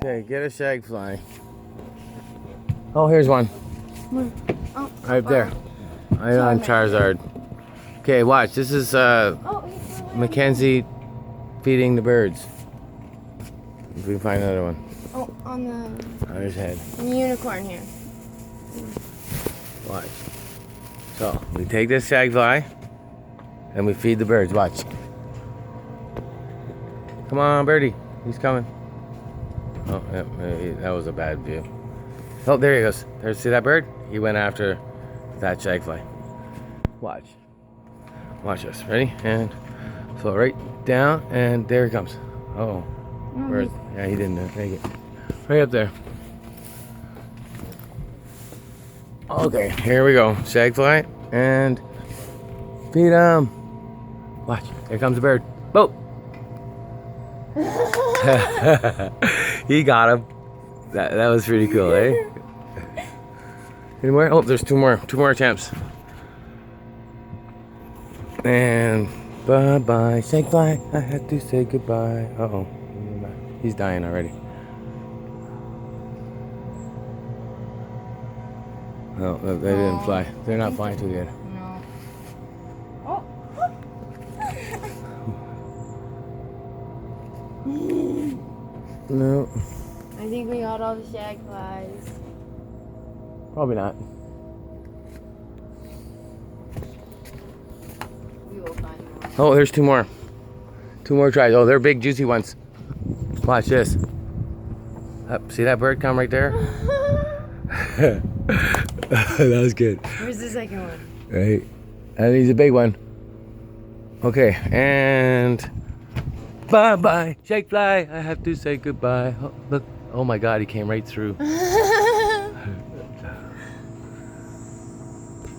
Okay, get a shag fly. Oh, here's one. Oh, Right there. Right on Charizard. Okay, watch. This is Mackenzie feeding the birds. If we can find another one. Oh, on his head. the unicorn here. Watch. So, we take this shag fly and we feed the birds. Watch. Come on, birdie. He's coming. Oh, yeah, maybe that was a bad view. Oh, there he goes. There, see that bird? He went after that shag fly. Watch. Watch this. Ready? And so right down, and there he comes. Oh, bird. Yeah, he didn't make it. Right up there. Okay, here we go. Shag fly and feed him. Watch. Here comes the bird. Boat. He got him. That was pretty cool, eh? Any more? Oh, there's two more attempts. And bye-bye, shag fly. I had to say goodbye. Uh-oh. He's dying already. Oh, they didn't fly. They're not flying too good. No. No. I think we got all the shag flies. Probably not. We will find more. Oh, there's two more. Two more tries. Oh, they're big, juicy ones. Watch this. See that bird come right there? That was good. Where's the second one? Right. And he's a big one. Okay, and bye-bye, shag fly. I have to say goodbye. Oh, look. Oh my God, he came right through.